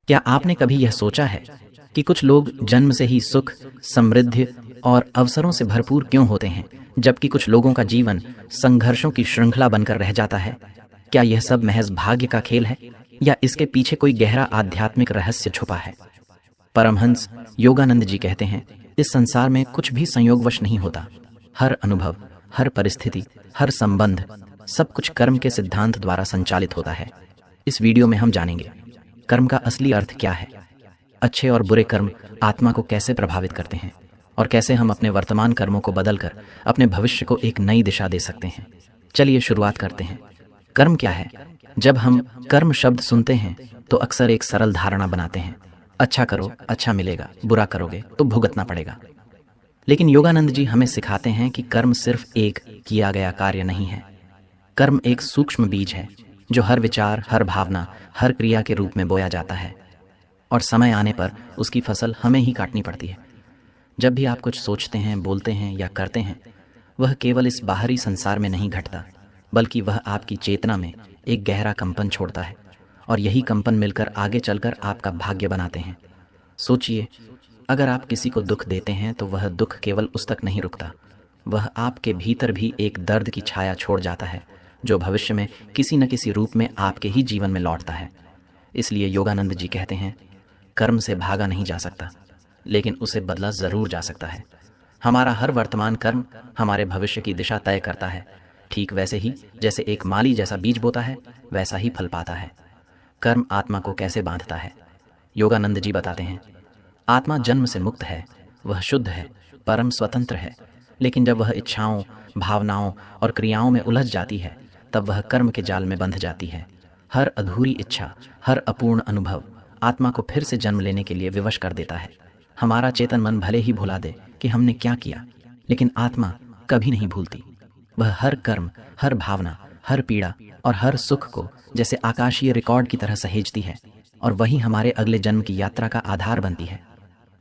क्या आपने कभी यह सोचा है कि कुछ लोग जन्म से ही सुख, समृद्धि और अवसरों से भरपूर क्यों होते हैं, जबकि कुछ लोगों का जीवन संघर्षों की श्रृंखला बनकर रह जाता है? क्या यह सब महज भाग्य का खेल है या इसके पीछे कोई गहरा आध्यात्मिक रहस्य छुपा है? परमहंस योगानंद जी कहते हैं, इस संसार में कुछ भी संयोगवश नहीं होता। हर अनुभव, हर परिस्थिति, हर संबंध, सब कुछ कर्म के सिद्धांत द्वारा संचालित होता है। इस वीडियो में हम जानेंगे कर्म का असली अर्थ क्या है, अच्छे और बुरे कर्म आत्मा को कैसे प्रभावित करते हैं और कैसे हम अपने वर्तमान कर्मों को बदलकर अपने भविष्य को एक नई दिशा दे सकते हैं। चलिए शुरुआत करते हैं। कर्म क्या है? जब हम कर्म शब्द सुनते हैं तो अक्सर एक सरल धारणा बनाते हैं, अच्छा करो अच्छा मिलेगा, बुरा करोगे तो भुगतना पड़ेगा। लेकिन योगानंद जी हमें सिखाते हैं कि कर्म सिर्फ एक किया गया कार्य नहीं है। कर्म एक सूक्ष्म बीज है जो हर विचार, हर भावना, हर क्रिया के रूप में बोया जाता है और समय आने पर उसकी फसल हमें ही काटनी पड़ती है। जब भी आप कुछ सोचते हैं, बोलते हैं या करते हैं, वह केवल इस बाहरी संसार में नहीं घटता, बल्कि वह आपकी चेतना में एक गहरा कंपन छोड़ता है और यही कंपन मिलकर आगे चलकर आपका भाग्य बनाते हैं। सोचिए, अगर आप किसी को दुख देते हैं तो वह दुख केवल उस तक नहीं रुकता, वह आपके भीतर भी एक दर्द की छाया छोड़ जाता है जो भविष्य में किसी न किसी रूप में आपके ही जीवन में लौटता है। इसलिए योगानंद जी कहते हैं, कर्म से भागा नहीं जा सकता, लेकिन उसे बदला ज़रूर जा सकता है। हमारा हर वर्तमान कर्म हमारे भविष्य की दिशा तय करता है। ठीक वैसे ही जैसे एक माली जैसा बीज बोता है, वैसा ही फल पाता है। कर्म आत्मा को कैसे बांधता है? योगानंद जी बताते हैं, आत्मा जन्म से मुक्त है, वह शुद्ध है, परम स्वतंत्र है। लेकिन जब वह इच्छाओं, भावनाओं और क्रियाओं में उलझ जाती है, तब वह कर्म के जाल में बंध जाती है। हर अधूरी इच्छा, हर अपूर्ण अनुभव आत्मा को फिर से जन्म लेने के लिए विवश कर देता है। हमारा चेतन मन भले ही भुला दे कि हमने क्या किया, लेकिन आत्मा कभी नहीं भूलती। वह हर कर्म, हर भावना, हर पीड़ा और हर सुख को जैसे आकाशीय रिकॉर्ड की तरह सहेजती है और वही हमारे अगले जन्म की यात्रा का आधार बनती है।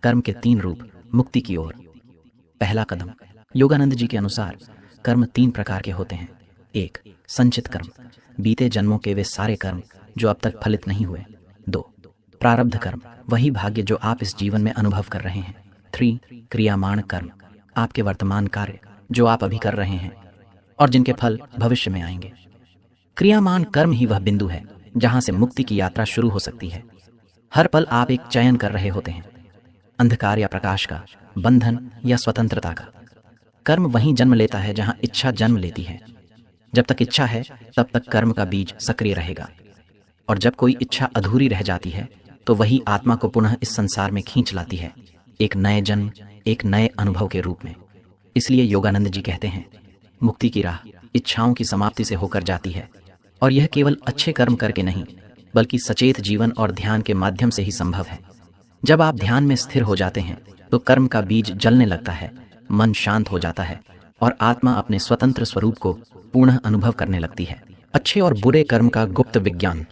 कर्म के 3 रूप, मुक्ति की ओर। पहला कदम। योगानंद जी के अनुसार कर्म 3 प्रकार के होते हैं। 1. संचित कर्म, बीते जन्मों के वे सारे कर्म जो अब तक फलित नहीं हुए। 2. प्रारब्ध कर्म, वही भाग्य जो आप इस जीवन में अनुभव कर रहे हैं। 3. क्रियामाण कर्म, आपके वर्तमान कार्य जो आप अभी कर रहे हैं और जिनके फल भविष्य में आएंगे। क्रियामाण कर्म ही वह बिंदु है जहां से मुक्ति की यात्रा शुरू हो सकती है। हर पल आप एक चयन कर रहे होते हैं, अंधकार या प्रकाश का, बंधन या स्वतंत्रता का। कर्म वहीं जन्म लेता है जहां इच्छा जन्म लेती है। जब तक इच्छा है तब तक कर्म का बीज सक्रिय रहेगा, और जब कोई इच्छा अधूरी रह जाती है तो वही आत्मा को पुनः इस संसार में खींच लाती है, एक नए जन्म, एक नए अनुभव के रूप में। इसलिए योगानंद जी कहते हैं, मुक्ति की राह इच्छाओं की समाप्ति से होकर जाती है, और यह केवल अच्छे कर्म करके नहीं, बल्कि सचेत जीवन और ध्यान के माध्यम से ही संभव है। जब आप ध्यान में स्थिर हो जाते हैं तो कर्म का बीज जलने लगता है, मन शांत हो जाता है और आत्मा अपने स्वतंत्र स्वरूप को पुनः अनुभव करने लगती है। अच्छे और बुरे कर्म का गुप्त विज्ञान।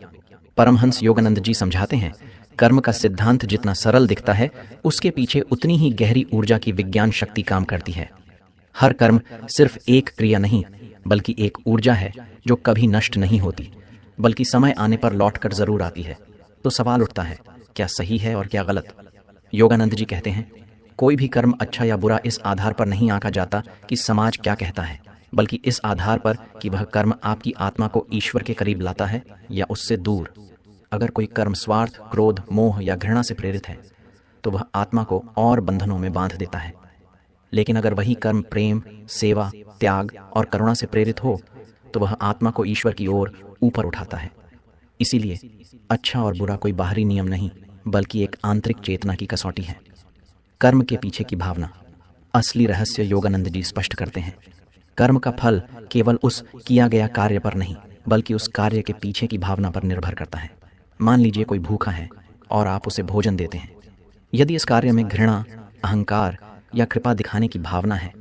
परमहंस योगानंद जी समझाते हैं, कर्म का सिद्धांत जितना सरल दिखता है, उसके पीछे उतनी ही गहरी ऊर्जा की विज्ञान शक्ति काम करती है। हर कर्म सिर्फ एक क्रिया नहीं, बल्कि एक ऊर्जा है जो कभी नष्ट नहीं होती, बल्कि समय आने पर लौटकर जरूर आती है। तो सवाल उठता है, क्या सही है और क्या गलत? योगानंद जी कहते हैं, कोई भी कर्म अच्छा या बुरा इस आधार पर नहीं आंका जाता कि समाज क्या कहता है, बल्कि इस आधार पर कि वह कर्म आपकी आत्मा को ईश्वर के करीब लाता है या उससे दूर। अगर कोई कर्म स्वार्थ, क्रोध, मोह या घृणा से प्रेरित है तो वह आत्मा को और बंधनों में बांध देता है। लेकिन अगर वही कर्म प्रेम, सेवा, त्याग और करुणा से प्रेरित हो तो वह आत्मा को ईश्वर की ओर ऊपर उठाता है। इसीलिए अच्छा और बुरा कोई बाहरी नियम नहीं, बल्कि एक आंतरिक चेतना की कसौटी है। कर्म के पीछे की भावना। असली रहस्य योगानंद जी स्पष्ट करते हैं, कर्म का फल केवल उस किया गया कार्य पर नहीं, बल्कि उस कार्य के पीछे की भावना पर निर्भर करता है। मान लीजिए कोई भूखा है और आप उसे भोजन देते हैं। यदि इस कार्य में घृणा, अहंकार या कृपा दिखाने की भावना है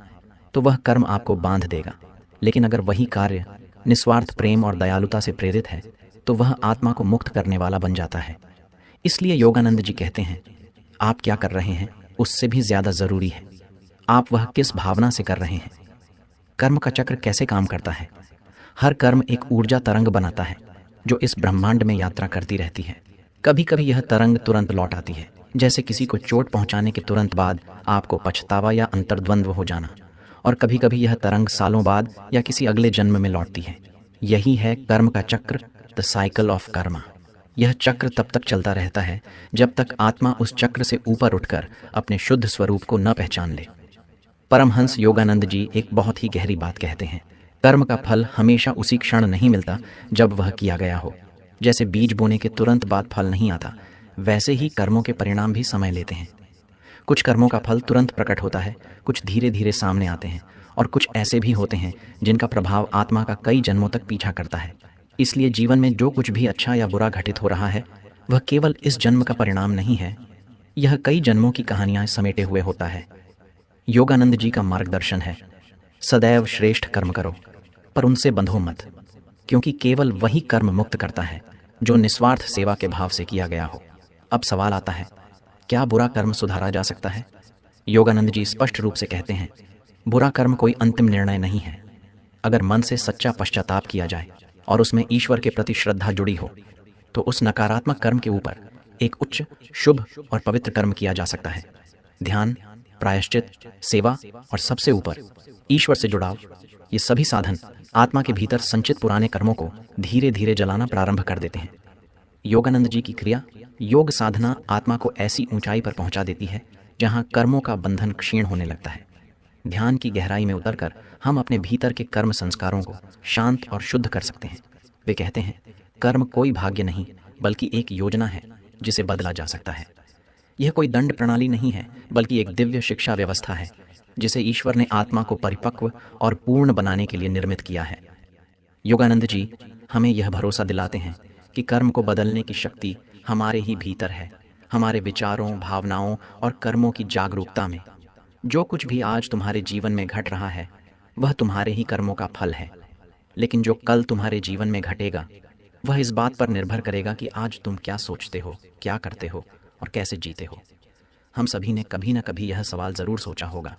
तो वह कर्म आपको बांध देगा। लेकिन अगर वही कार्य निस्वार्थ प्रेम और दयालुता से प्रेरित है तो वह आत्मा को मुक्त करने वाला बन जाता है। इसलिए योगानंद जी कहते हैं, आप क्या कर रहे हैं उससे भी ज्यादा जरूरी है आप वह किस भावना से कर रहे हैं। कर्म का चक्र कैसे काम करता है? हर कर्म एक ऊर्जा तरंग बनाता है जो इस ब्रह्मांड में यात्रा करती रहती है। कभी कभी यह तरंग तुरंत लौट आती है, जैसे किसी को चोट पहुंचाने के तुरंत बाद आपको पछतावा या अंतर्द्वंद्व हो जाना। और कभी कभी यह तरंग सालों बाद या किसी अगले जन्म में लौटती है। यही है कर्म का चक्र, द साइकिल ऑफ कर्मा। यह चक्र तब तक चलता रहता है जब तक आत्मा उस चक्र से ऊपर उठकर अपने शुद्ध स्वरूप को न पहचान ले। परमहंस योगानंद जी एक बहुत ही गहरी बात कहते हैं, कर्म का फल हमेशा उसी क्षण नहीं मिलता जब वह किया गया हो। जैसे बीज बोने के तुरंत बाद फल नहीं आता, वैसे ही कर्मों के परिणाम भी समय लेते हैं। कुछ कर्मों का फल तुरंत प्रकट होता है, कुछ धीरे धीरे सामने आते हैं, और कुछ ऐसे भी होते हैं जिनका प्रभाव आत्मा का कई जन्मों तक पीछा करता है। इसलिए जीवन में जो कुछ भी अच्छा या बुरा घटित हो रहा है, वह केवल इस जन्म का परिणाम नहीं है, यह कई जन्मों की कहानियां समेटे हुए होता है। योगानंद जी का मार्गदर्शन है, सदैव श्रेष्ठ कर्म करो, पर उनसे बंधो मत, क्योंकि केवल वही कर्म मुक्त करता है जो निस्वार्थ सेवा के भाव से किया गया हो। अब सवाल आता है, क्या बुरा कर्म सुधारा जा सकता है? योगानंद जी स्पष्ट रूप से कहते हैं, बुरा कर्म कोई अंतिम निर्णय नहीं है। अगर मन से सच्चा पश्चाताप किया जाए और उसमें ईश्वर के प्रति श्रद्धा जुड़ी हो, तो उस नकारात्मक कर्म के ऊपर एक उच्च, शुभ और पवित्र कर्म किया जा सकता है। ध्यान, प्रायश्चित, सेवा और सबसे ऊपर ईश्वर से जुड़ाव, ये सभी साधन आत्मा के भीतर संचित पुराने कर्मों को धीरे धीरे जलाना प्रारंभ कर देते हैं। योगानंद जी की क्रिया, योग साधना आत्मा को ऐसी ऊंचाई पर पहुंचा देती है जहां कर्मों का बंधन क्षीण होने लगता है। ध्यान की गहराई में उतरकर हम अपने भीतर के कर्म संस्कारों को शांत और शुद्ध कर सकते हैं। वे कहते हैं, कर्म कोई भाग्य नहीं, बल्कि एक योजना है जिसे बदला जा सकता है। यह कोई दंड प्रणाली नहीं है, बल्कि एक दिव्य शिक्षा व्यवस्था है जिसे ईश्वर ने आत्मा को परिपक्व और पूर्ण बनाने के लिए निर्मित किया है। योगानंद जी हमें यह भरोसा दिलाते हैं कि कर्म को बदलने की शक्ति हमारे ही भीतर है, हमारे विचारों, भावनाओं और कर्मों की जागरूकता में। जो कुछ भी आज तुम्हारे जीवन में घट रहा है, वह तुम्हारे ही कर्मों का फल है, लेकिन जो कल तुम्हारे जीवन में घटेगा, वह इस बात पर निर्भर करेगा कि आज तुम क्या सोचते हो, क्या करते हो और कैसे जीते हो। हम सभी ने कभी न कभी यह सवाल ज़रूर सोचा होगा,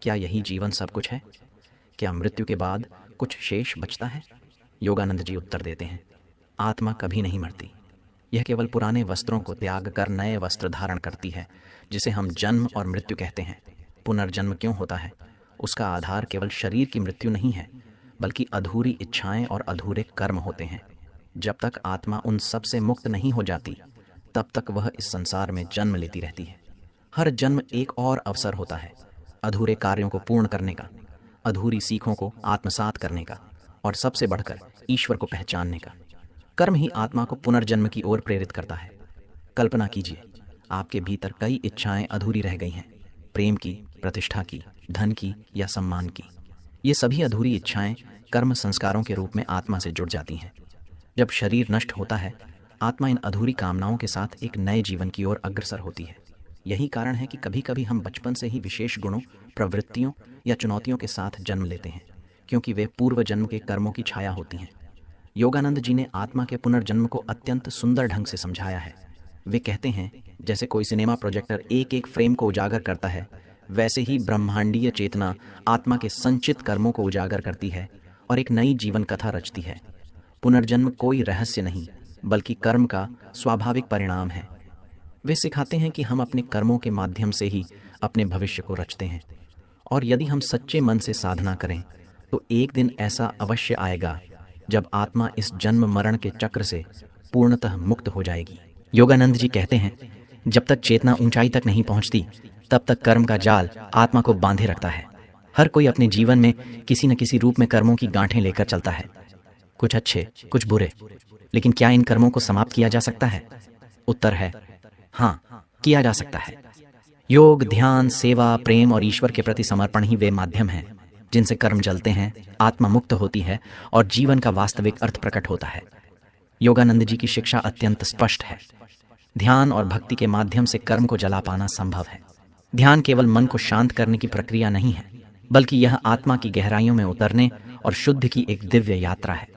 क्या यही जीवन सब कुछ है? क्या मृत्यु के बाद कुछ शेष बचता है? योगानंद जी उत्तर देते हैं, आत्मा कभी नहीं मरती। यह केवल पुराने वस्त्रों को त्याग कर नए वस्त्र धारण करती है, जिसे हम जन्म और मृत्यु कहते हैं। पुनर्जन्म क्यों होता है? उसका आधार केवल शरीर की मृत्यु नहीं है, बल्कि अधूरी इच्छाएं और अधूरे कर्म होते हैं। जब तक आत्मा उन सब से मुक्त नहीं हो जाती, तब तक वह इस संसार में जन्म लेती रहती है। हर जन्म एक और अवसर होता है, अधूरे कार्यों को पूर्ण करने का, अधूरी सीखों को आत्मसात करने का, और सबसे बढ़कर ईश्वर को पहचानने का। कर्म ही आत्मा को पुनर्जन्म की ओर प्रेरित करता है। कल्पना कीजिए, आपके भीतर कई इच्छाएं अधूरी रह गई हैं, प्रेम की, प्रतिष्ठा की, धन की या सम्मान की। ये सभी अधूरी इच्छाएं कर्म संस्कारों के रूप में आत्मा से जुड़ जाती हैं। जब शरीर नष्ट होता है, आत्मा इन अधूरी कामनाओं के साथ एक नए जीवन की ओर अग्रसर होती है। यही कारण है कि कभी कभी हम बचपन से ही विशेष गुणों, प्रवृत्तियों या चुनौतियों के साथ जन्म लेते हैं, क्योंकि वे पूर्व जन्म के कर्मों की छाया होती हैं। योगानंद जी ने आत्मा के पुनर्जन्म को अत्यंत सुंदर ढंग से समझाया है। वे कहते हैं, जैसे कोई सिनेमा प्रोजेक्टर एक एक फ्रेम को उजागर करता है, वैसे ही ब्रह्मांडीय चेतना आत्मा के संचित कर्मों को उजागर करती है और एक नई जीवन कथा रचती है। पुनर्जन्म कोई रहस्य नहीं, बल्कि कर्म का स्वाभाविक परिणाम है। वे सिखाते हैं कि हम अपने कर्मों के माध्यम से ही अपने भविष्य को रचते हैं, और यदि हम सच्चे मन से साधना करें तो एक दिन ऐसा अवश्य आएगा जब आत्मा इस जन्म मरण के चक्र से पूर्णतः मुक्त हो जाएगी। योगानंद जी कहते हैं, जब तक चेतना ऊंचाई तक नहीं पहुंचती, तब तक कर्म का जाल आत्मा को बांधे रखता है। हर कोई अपने जीवन में किसी न किसी रूप में कर्मों की गांठें लेकर चलता है, कुछ अच्छे, कुछ बुरे। लेकिन क्या इन कर्मों को समाप्त किया जा सकता है? उत्तर है हाँ, किया जा सकता है। योग, ध्यान, सेवा, प्रेम और ईश्वर के प्रति समर्पण ही वे माध्यम हैं जिनसे कर्म जलते हैं, आत्मा मुक्त होती है और जीवन का वास्तविक अर्थ प्रकट होता है। योगानंद जी की शिक्षा अत्यंत स्पष्ट है। ध्यान और भक्ति के माध्यम से कर्म को जला पाना संभव है। ध्यान केवल मन को शांत करने की प्रक्रिया नहीं है, बल्कि यह आत्मा की गहराइयों में उतरने और शुद्ध की एक दिव्य यात्रा है।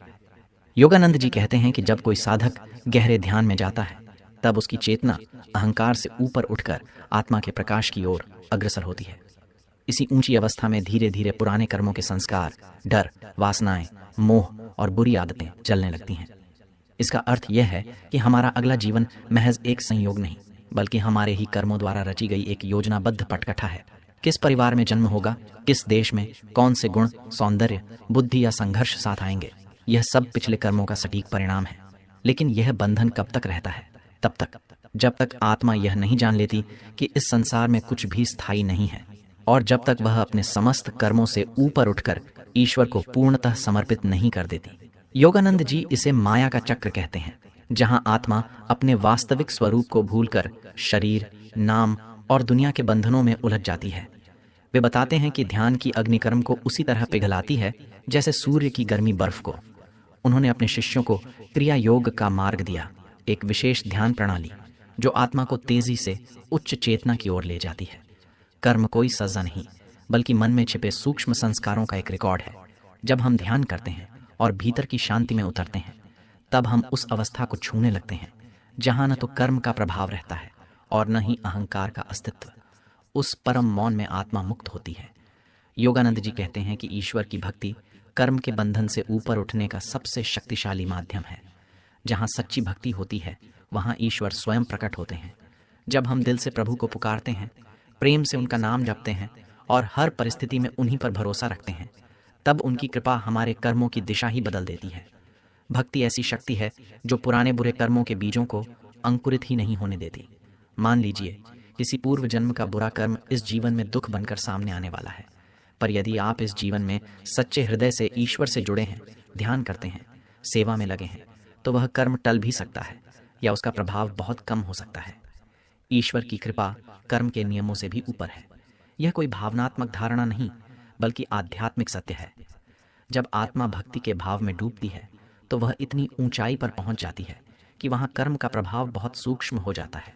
योगानंद जी कहते हैं कि जब कोई साधक गहरे ध्यान में जाता है, तब उसकी चेतना अहंकार से ऊपर उठकर आत्मा के प्रकाश की ओर अग्रसर होती है। इसी ऊंची अवस्था में धीरे धीरे पुराने कर्मों के संस्कार, डर, वासनाएं, मोह और बुरी आदतें जलने लगती हैं। इसका अर्थ यह है कि हमारा अगला जीवन महज एक संयोग नहीं, बल्कि हमारे ही कर्मों द्वारा रची गई एक योजनाबद्ध पटकथा है। किस परिवार में जन्म होगा, किस देश में, कौन से गुण, सौंदर्य, बुद्धि या संघर्ष साथ आएंगे, यह सब पिछले कर्मों का सटीक परिणाम है। लेकिन यह बंधन कब तक रहता है? तब तक जब तक आत्मा यह नहीं जान लेती कि इस संसार में कुछ भी स्थायी नहीं है, और जब तक वह अपने समस्त कर्मों से ऊपर उठकर ईश्वर को पूर्णतः समर्पित नहीं कर देती। योगानंद जी इसे माया का चक्र कहते हैं, जहां आत्मा अपने वास्तविक स्वरूप को भूलकर शरीर, नाम और दुनिया के बंधनों में उलझ जाती है। वे बताते हैं कि ध्यान की अग्निकर्म को उसी तरह पिघलाती है जैसे सूर्य की गर्मी बर्फ को। उन्होंने अपने शिष्यों को क्रिया योग का मार्ग दिया, एक विशेष ध्यान प्रणाली जो आत्मा को तेजी से उच्च चेतना की ओर ले जाती है। कर्म कोई सजा नहीं, बल्कि मन में छिपे सूक्ष्म संस्कारों का एक रिकॉर्ड है। जब हम ध्यान करते हैं और भीतर की शांति में उतरते हैं, तब हम उस अवस्था को छूने लगते हैं जहां न तो कर्म का प्रभाव रहता है और न ही अहंकार का अस्तित्व। उस परम मौन में आत्मा मुक्त होती है। योगानंद जी कहते हैं कि ईश्वर की भक्ति कर्म के बंधन से ऊपर उठने का सबसे शक्तिशाली माध्यम है। जहां सच्ची भक्ति होती है, वहां ईश्वर स्वयं प्रकट होते हैं। जब हम दिल से प्रभु को पुकारते हैं, प्रेम से उनका नाम जपते हैं और हर परिस्थिति में उन्हीं पर भरोसा रखते हैं, तब उनकी कृपा हमारे कर्मों की दिशा ही बदल देती है। भक्ति ऐसी शक्ति है जो पुराने बुरे कर्मों के बीजों को अंकुरित ही नहीं होने देती। मान लीजिए किसी पूर्व जन्म का बुरा कर्म इस जीवन में दुख बनकर सामने आने वाला है, पर यदि आप इस जीवन में सच्चे हृदय से ईश्वर से जुड़े हैं, ध्यान करते हैं, सेवा में लगे हैं, तो वह कर्म टल भी सकता है या उसका प्रभाव बहुत कम हो सकता है। ईश्वर की कृपा कर्म के नियमों से भी ऊपर है। यह कोई भावनात्मक धारणा नहीं, बल्कि आध्यात्मिक सत्य है। जब आत्मा भक्ति के भाव में डूबती है, तो वह इतनी ऊंचाई पर पहुंच जाती है कि वहां कर्म का प्रभाव बहुत सूक्ष्म हो जाता है।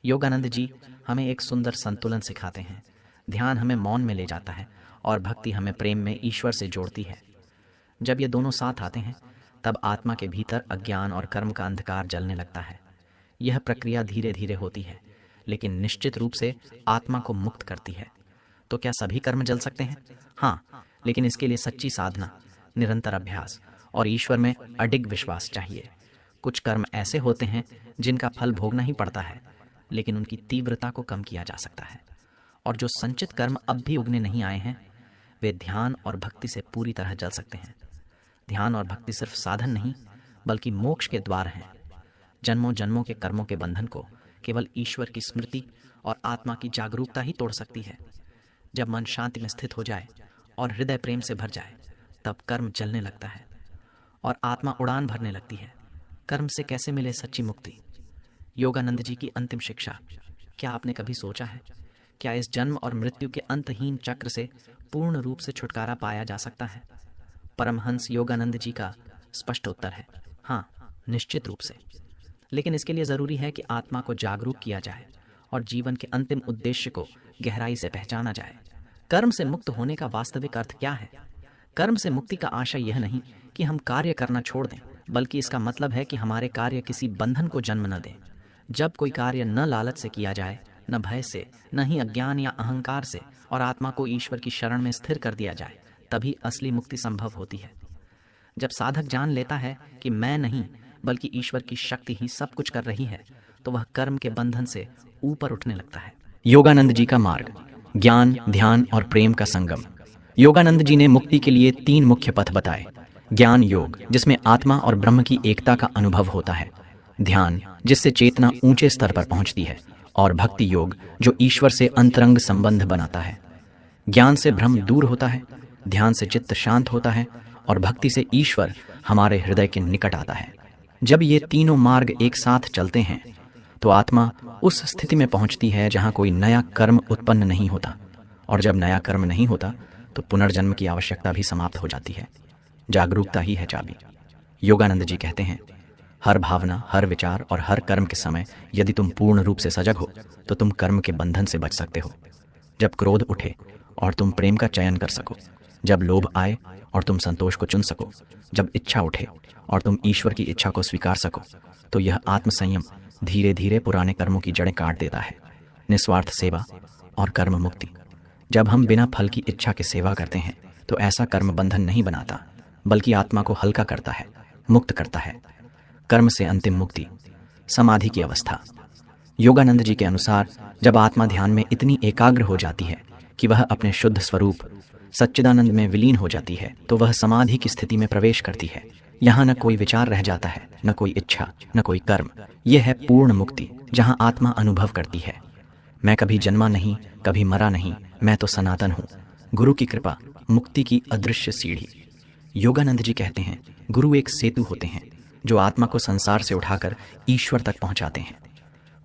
योगानंद जी हमें एक सुंदर संतुलन सिखाते हैं। ध्यान हमें मौन में ले जाता है और भक्ति हमें प्रेम में ईश्वर से जोड़ती है। जब ये दोनों साथ आते हैं, तब आत्मा के भीतर अज्ञान और कर्म का अंधकार जलने लगता है। यह प्रक्रिया धीरे धीरे होती है, लेकिन निश्चित रूप से आत्मा को मुक्त करती है। तो क्या सभी कर्म जल सकते हैं? हाँ, लेकिन इसके लिए सच्ची साधना, निरंतर अभ्यास और ईश्वर में अडिग विश्वास चाहिए। कुछ कर्म ऐसे होते हैं जिनका फल भोगना ही पड़ता है, लेकिन उनकी तीव्रता को कम किया जा सकता है। और जो संचित कर्म अब भी उगने नहीं आए हैं, वे ध्यान और भक्ति से पूरी तरह जल सकते हैं। ध्यान और भक्ति सिर्फ साधन नहीं, बल्कि मोक्ष के द्वार हैं। जन्मों जन्मों के कर्मों के बंधन को केवल ईश्वर की स्मृति और आत्मा की जागरूकता ही तोड़ सकती है। जब मन शांति में स्थित हो जाए और हृदय प्रेम से भर जाए, तब कर्म जलने लगता है और आत्मा उड़ान भरने लगती है। कर्म से कैसे मिले सच्ची मुक्ति? योगानंद जी की अंतिम शिक्षा। क्या आपने कभी सोचा है, क्या इस जन्म और मृत्यु के अंतहीन चक्र से पूर्ण रूप से छुटकारा पाया जा सकता है? परमहंस योगानंद जी का स्पष्ट उत्तर है, हाँ, निश्चित रूप से। लेकिन इसके लिए जरूरी है कि आत्मा को जागरूक किया जाए और जीवन के अंतिम उद्देश्य को गहराई से पहचाना जाए। कर्म से मुक्त होने का वास्तविक अर्थ क्या है? कर्म से मुक्ति का आशय यह नहीं कि हम कार्य करना छोड़ दें, बल्कि इसका मतलब है कि हमारे कार्य किसी बंधन को जन्म न दें। जब कोई कार्य न लालच से किया जाए, न भय से, न ही अज्ञान या अहंकार से, और आत्मा को ईश्वर की शरण में स्थिर कर दिया जाए, तभी असली मुक्ति संभव होती है। जब साधक जान लेता है कि मैं नहीं, बल्कि ईश्वर की शक्ति ही सब कुछ कर रही है, तो वह कर्म के बंधन से ऊपर उठने लगता है। योगानंद जी का मार्ग, ज्ञान, ध्यान और प्रेम का संगम। योगानंद जी ने मुक्ति के लिए 3 मुख्य पथ बताए। ज्ञान योग, जिसमें आत्मा और ब्रह्म की एकता का अनुभव होता है। ध्यान, जिससे चेतना ऊंचे स्तर पर पहुंचती है। और भक्ति योग, जो ईश्वर से अंतरंग संबंध बनाता है। ज्ञान से भ्रम दूर होता है, ध्यान से चित्त शांत होता है और भक्ति से ईश्वर हमारे हृदय के निकट आता है। जब ये तीनों मार्ग एक साथ चलते हैं, तो आत्मा उस स्थिति में पहुंचती है जहां कोई नया कर्म उत्पन्न नहीं होता, और जब नया कर्म नहीं होता तो पुनर्जन्म की आवश्यकता भी समाप्त हो जाती है। जागरूकता ही है चाबी। योगानंद जी कहते हैं, हर भावना, हर विचार और हर कर्म के समय यदि तुम पूर्ण रूप से सजग हो, तो तुम कर्म के बंधन से बच सकते हो। जब क्रोध उठे और तुम प्रेम का चयन कर सको, जब लोभ आए और तुम संतोष को चुन सको, जब इच्छा उठे और तुम ईश्वर की इच्छा को स्वीकार सको, तो यह आत्मसंयम धीरे धीरे पुराने कर्मों की जड़ें काट देता है। निस्वार्थ सेवा और कर्म मुक्ति। जब हम बिना फल की इच्छा के सेवा करते हैं, तो ऐसा कर्म बंधन नहीं बनाता, बल्कि आत्मा को हल्का करता है, मुक्त करता है। कर्म से अंतिम मुक्ति, समाधि की अवस्था। योगानंद जी के अनुसार जब आत्मा ध्यान में इतनी एकाग्र हो जाती है कि वह अपने शुद्ध स्वरूप सच्चिदानंद में विलीन हो जाती है तो वह समाधि की स्थिति में प्रवेश करती है। यहाँ न कोई विचार रह जाता है, न कोई इच्छा, न कोई कर्म। यह है पूर्ण मुक्ति, जहाँ आत्मा अनुभव करती है, मैं कभी जन्मा नहीं, कभी मरा नहीं, मैं तो सनातन हूँ। गुरु की कृपा, मुक्ति की अदृश्य सीढ़ी। योगानंद जी कहते हैं, गुरु एक सेतु होते हैं जो आत्मा को संसार से उठाकर ईश्वर तक पहुँचाते हैं।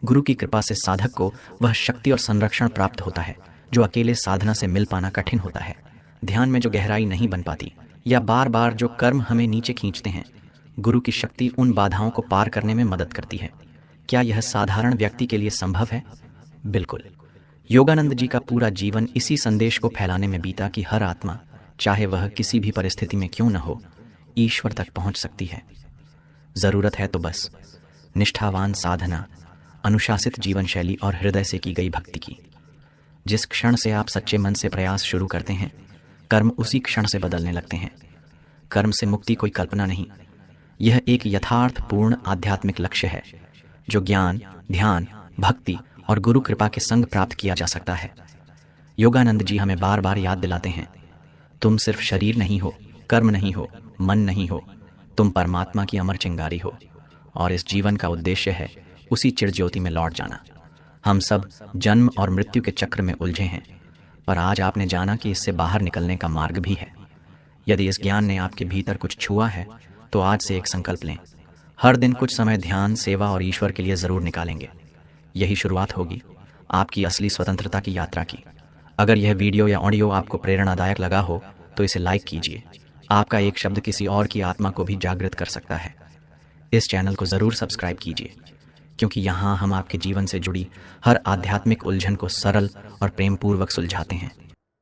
गुरु की कृपा से साधक को वह शक्ति और संरक्षण प्राप्त होता है जो अकेले साधना से मिल पाना कठिन होता है। ध्यान में जो गहराई नहीं बन पाती या बार बार जो कर्म हमें नीचे खींचते हैं, गुरु की शक्ति उन बाधाओं को पार करने में मदद करती है। क्या यह साधारण व्यक्ति के लिए संभव है? बिल्कुल। योगानंद जी का पूरा जीवन इसी संदेश को फैलाने में बीता कि हर आत्मा, चाहे वह किसी भी परिस्थिति में क्यों न हो, ईश्वर तक पहुंच सकती है। जरूरत है तो बस निष्ठावान साधना, अनुशासित जीवन शैली और हृदय से की गई भक्ति की। जिस क्षण से आप सच्चे मन से प्रयास शुरू करते हैं, कर्म उसी क्षण से बदलने लगते हैं। कर्म से मुक्ति कोई कल्पना नहीं, यह एक यथार्थपूर्ण आध्यात्मिक लक्ष्य है जो ज्ञान, ध्यान, भक्ति और गुरु कृपा के संग प्राप्त किया जा सकता है। योगानंद जी हमें बार बार याद दिलाते हैं, तुम सिर्फ शरीर नहीं हो, कर्म नहीं हो, मन नहीं हो, तुम परमात्मा की अमर चिंगारी हो और इस जीवन का उद्देश्य है उसी चिरज्योति में लौट जाना। हम सब जन्म और मृत्यु के चक्र में उलझे हैं, पर आज आपने जाना कि इससे बाहर निकलने का मार्ग भी है। यदि इस ज्ञान ने आपके भीतर कुछ छुआ है तो आज से एक संकल्प लें, हर दिन कुछ समय ध्यान, सेवा और ईश्वर के लिए ज़रूर निकालेंगे। यही शुरुआत होगी आपकी असली स्वतंत्रता की यात्रा की। अगर यह वीडियो या ऑडियो आपको प्रेरणादायक लगा हो तो इसे लाइक कीजिए। आपका एक शब्द किसी और की आत्मा को भी जागृत कर सकता है। इस चैनल को ज़रूर सब्सक्राइब कीजिए, क्योंकि यहाँ हम आपके जीवन से जुड़ी हर आध्यात्मिक उलझन को सरल और प्रेमपूर्वक सुलझाते हैं।